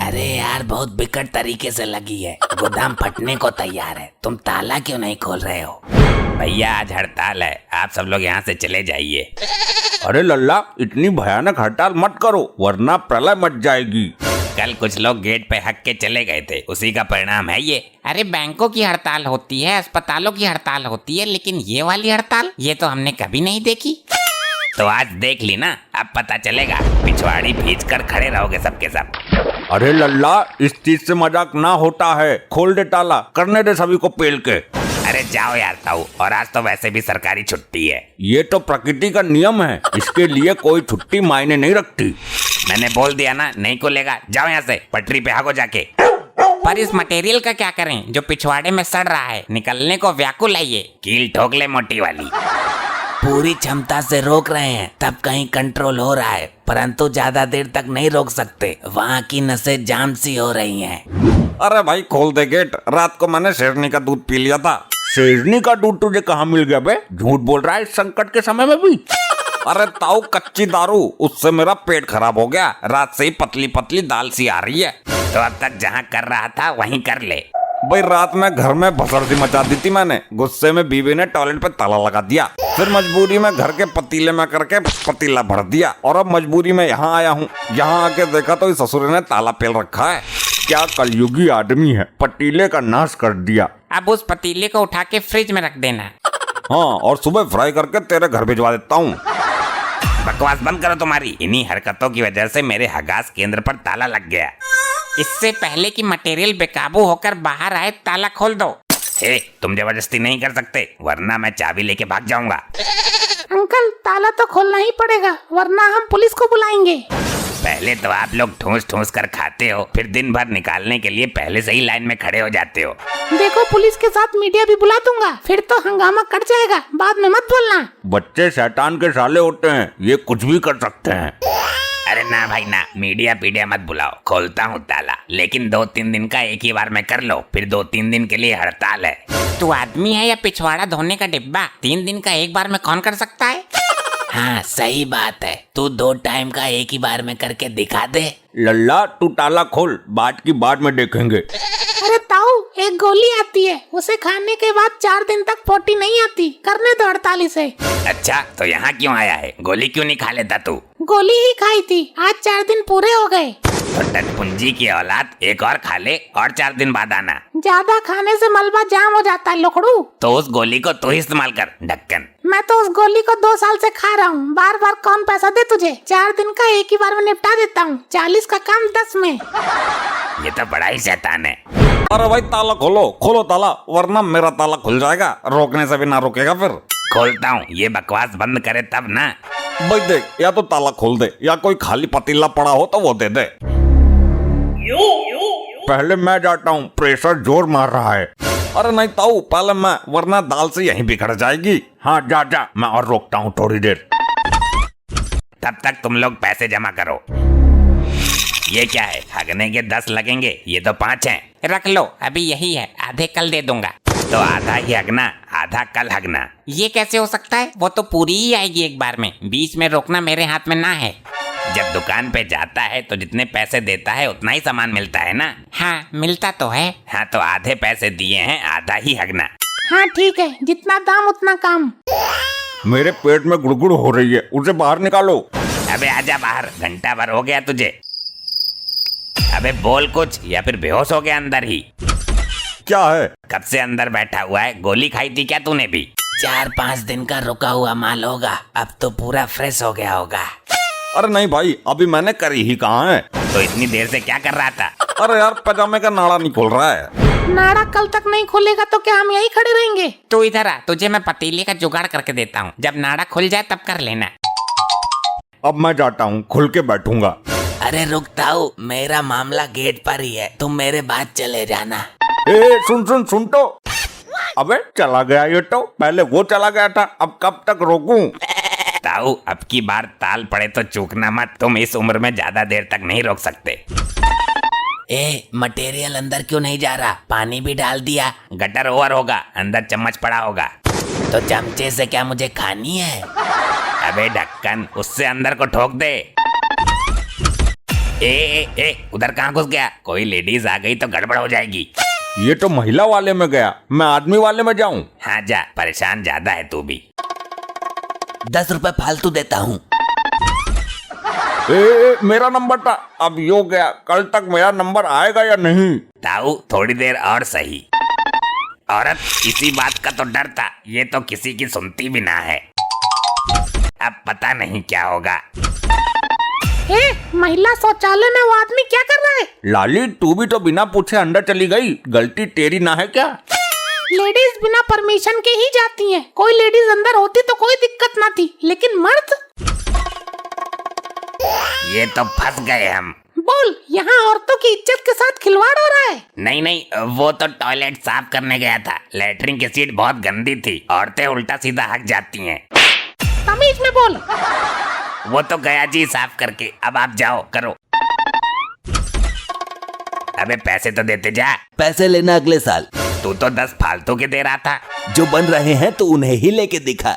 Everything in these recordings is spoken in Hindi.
अरे यार बहुत बिकट तरीके से लगी है, गोदाम फटने को तैयार है। तुम ताला क्यों नहीं खोल रहे हो? भैया आज हड़ताल है, आप सब लोग यहाँ से चले जाइए। अरे लल्ला, इतनी भयानक हड़ताल मत करो वरना प्रलय मच जाएगी। कल कुछ लोग गेट पे हक के चले गए थे, उसी का परिणाम है ये। अरे बैंकों की हड़ताल होती है, अस्पतालों की हड़ताल होती है, लेकिन ये वाली हड़ताल ये तो हमने कभी नहीं देखी। तो आज देख ली ना, अब पता चलेगा। पिछवाड़ी भींच कर खड़े रहोगे सबके सब। अरे लल्ला, इस चीज से मजाक ना होता है। खोल दे ताला, करने दे सभी को पेल के। अरे जाओ यार ताऊ, और आज तो वैसे भी सरकारी छुट्टी है। ये तो प्रकृति का नियम है, इसके लिए कोई छुट्टी मायने नहीं रखती। मैंने बोल दिया ना, नहीं खुलेगा। जाओ यहाँ से, पटरी पे भागो जाके। पर इस मटेरियल का क्या करें जो पिछवाड़े में सड़ रहा है? निकलने को व्याकुल है ये। कील ठोक ले मोटी वाली। पूरी क्षमता से रोक रहे हैं तब कहीं कंट्रोल हो रहा है, परंतु ज्यादा देर तक नहीं रोक सकते, वहाँ की नसें जाम सी हो रही हैं। अरे भाई खोल दे गेट, रात को मैंने शेरनी का दूध पी लिया था। शेरनी का दूध तुझे कहाँ मिल गया बे? झूठ बोल रहा है इस संकट के समय में भी। अरे ताऊ, कच्ची दारू, उससे मेरा पेट खराब हो गया। रात से ही पतली पतली दाल सी आ रही है। तो अब तक जहाँ कर रहा था वहीं कर ले। भाई रात में घर में भसड़ती मचा दी थी मैंने। गुस्से में बीवी ने टॉयलेट पे ताला लगा दिया, फिर मजबूरी में घर के पतीले में करके पतीला भर दिया, और अब मजबूरी में यहाँ आया हूँ। यहाँ आके देखा तो इस ससुर ने ताला पेल रखा है। क्या कलयुगी आदमी है, पतीले का नाश कर दिया। अब उस पतीले को उठा के फ्रिज में रख देना। हाँ, और सुबह फ्राई करके तेरे घर भिजवा देता हूँ। बकवास बंद करो तुम्हारी। इन्हीं हरकतों की वजह से मेरे हगास केंद्र पर ताला लग गया। इससे पहले कि मटेरियल बेकाबू होकर बाहर आए, ताला खोल दो। तुम जबरदस्ती नहीं कर सकते, वरना मैं चाबी लेके भाग जाऊंगा। अंकल, ताला तो खोलना ही पड़ेगा वरना हम पुलिस को बुलाएंगे। पहले तो आप लोग ठूस ठूस कर खाते हो, फिर दिन भर निकालने के लिए पहले से ही लाइन में खड़े हो जाते हो। देखो, पुलिस के साथ मीडिया भी बुला दूंगा, फिर तो हंगामा कट जाएगा। बाद में मत बोलना। बच्चे शैतान के साले होते हैं, ये कुछ भी कर सकते हैं। अरे ना भाई ना, मीडिया पीडिया मत बुलाओ। खोलता हूँ ताला, लेकिन 2-3 दिन का एक ही बार में कर लो, फिर 2-3 दिन के लिए हड़ताल है। तू आदमी है या पिछवाड़ा धोने का डिब्बा? 3 दिन का एक बार में कौन कर सकता है? हाँ सही बात है, तू 2 टाइम का एक ही बार में करके दिखा दे। लल्ला, तू ताला खोल, बात की बाद में देखेंगे। अरे ताऊ, एक गोली आती है, उसे खाने के बाद 4 दिन तक पोटी नहीं आती। करने दो 48 से। अच्छा, तो यहाँ क्यों आया है? गोली क्यों नहीं खा लेता तू? गोली ही खाई थी, आज 4 दिन पूरे हो गए। तो टटपुंजी की औलाद, एक और खा ले और 4 दिन बाद आना। ज्यादा खाने से मलबा जाम हो जाता है लोखड़ू। तो उस गोली को तू ही इस्तेमाल कर, ढक्कन। मैं तो उस गोली को 2 साल से खा रहा हूँ। बार बार कौन पैसा दे तुझे? 4 दिन का एक ही बार में निपटा देता हूँ, 40 का काम 10 में। ये तो बड़ा ही शैतान है। अरे भाई ताला खोलो, खोलो ताला, वरना मेरा ताला खुल जाएगा। रोकने से भी ना रोकेगा फिर। खोलता हूँ, ये बकवास बंद करे तब ना। भाई देख, या तो ताला खोल दे या कोई खाली पतीला पड़ा हो तो वो दे दे। पहले मैं जाता हूँ, प्रेशर जोर मार रहा है। अरे नहीं ताऊ, पहले मैं, वरना दाल से यहीं बिखर जाएगी। हाँ जा जा, मैं और रोकता हूँ थोड़ी देर। तब तक तुम लोग पैसे जमा करो। ये क्या है? हगने के 10 लगेंगे, ये तो 5 हैं। रख लो, अभी यही है, आधे कल दे दूंगा। तो आधा ही हगना, आधा कल हगना। ये कैसे हो सकता है? वो तो पूरी ही आएगी एक बार में, बीच में रोकना मेरे हाथ में ना है। जब दुकान पे जाता है तो जितने पैसे देता है उतना ही सामान मिलता है ना। हाँ मिलता तो है। हाँ तो आधे पैसे दिए हैं, आधा ही हगना। हाँ ठीक है, जितना दाम उतना काम। मेरे पेट में गुड़गुड़ हो रही है, उसे बाहर निकालो। अबे आजा बाहर, घंटा भर हो गया तुझे। अबे बोल कुछ, या फिर बेहोश हो गया अंदर ही? क्या है? कब से अंदर बैठा हुआ है? गोली खाई थी क्या तूने भी? 4-5 दिन का रुका हुआ माल होगा, अब तो पूरा फ्रेश हो गया होगा। अरे नहीं भाई, अभी मैंने करी ही कहाँ है। तो इतनी देर से क्या कर रहा था? अरे यार, पजामे का नाड़ा नहीं खोल रहा है। नाड़ा कल तक नहीं खुलेगा तो क्या हम यही खड़े रहेंगे? तू इधर आ, तुझे मैं पतीले का जुगाड़ करके देता हूँ। जब नाड़ा खुल जाए तब कर लेना। अब मैं जाता हूँ, खुल के बैठूंगा। अरे रुकता हूँ, मेरा मामला गेट पर ही है, तुम मेरे बाद चले जाना। ए सुन सुन सुन तो। अबे चला गया ये तो, पहले वो चला गया था, अब कब तक रोकूं? ताऊ, अब की बार ताल पड़े तो चूकना मत। तुम इस उम्र में ज्यादा देर तक नहीं रोक सकते। मटेरियल अंदर क्यों नहीं जा रहा? पानी भी डाल दिया। गटर ओवर होगा, अंदर चम्मच पड़ा होगा। तो चमचे से क्या मुझे खानी है? अबे ढक्कन, उससे अंदर को ठोक दे। उधर कहाँ घुस गया? कोई लेडीज आ गई तो गड़बड़ हो जाएगी। ये तो महिला वाले में गया, मैं आदमी वाले में जाऊं? हाँ जा, परेशान ज्यादा है तू भी। 10 रुपए फालतू देता हूँ। मेरा नंबर था, अब यो गया, कल तक मेरा नंबर आएगा या नहीं? ताऊ थोड़ी देर और सही। औरत, इसी बात का तो डर था, ये तो किसी की सुनती भी ना है। अब पता नहीं क्या होगा। महिला शौचालय में वो आदमी क्या कर रहा है? लाली, तू भी तो बिना पूछे अंदर चली गई, गलती तेरी ना है क्या? लेडीज बिना परमिशन के ही जाती हैं। कोई लेडीज अंदर होती तो कोई दिक्कत ना थी, लेकिन मर्द? ये तो फंस गए हम। बोल, यहाँ औरतों की इज्जत के साथ खिलवाड़ हो रहा है। नहीं, वो तो टॉयलेट साफ करने गया था। लेटरिन की सीट बहुत गंदी थी, औरतें उल्टा सीधा हक जाती हैं। तमीज में बोल। वो तो गया जी साफ करके, अब आप जाओ करो। अबे पैसे तो देते जा। पैसे लेना अगले साल। तू तो 10 फालतू के दे रहा था। जो बन रहे हैं तो उन्हें ही लेके दिखा।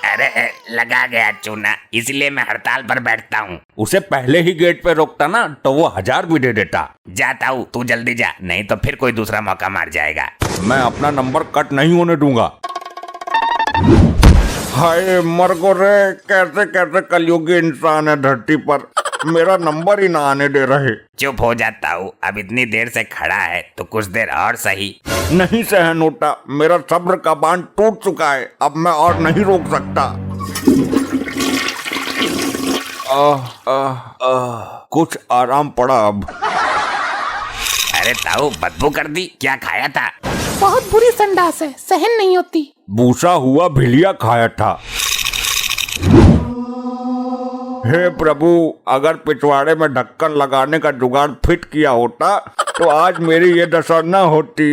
अरे लगा गया चूना, इसलिए मैं हड़ताल पर बैठता हूँ। उसे पहले ही गेट पे रोकता ना तो वो 1000 भी दे देता। जाता हूँ, तू जल्दी जा, नहीं तो फिर कोई दूसरा मौका मार जाएगा। मैं अपना नंबर कट नहीं होने दूंगा। हाय मर गो रे, कैसे कैसे कलयुगी इंसान है धरती पर, मेरा नंबर ही ना आने दे रहे। चुप हो जाता हूँ, अब इतनी देर से खड़ा है तो कुछ देर और सही। नहीं सहन होता, मेरा सब्र का बांध टूट चुका है, अब मैं और नहीं रोक सकता। कुछ आराम पड़ा अब। अरे ताऊ, बदबू कर दी, क्या खाया था? बहुत बुरी संडास है, सहन नहीं होती। बूसा हुआ भिलिया खाया था। हे प्रभु, अगर पिछवाड़े में ढक्कन लगाने का जुगाड़ फिट किया होता तो आज मेरी ये दशा न होती।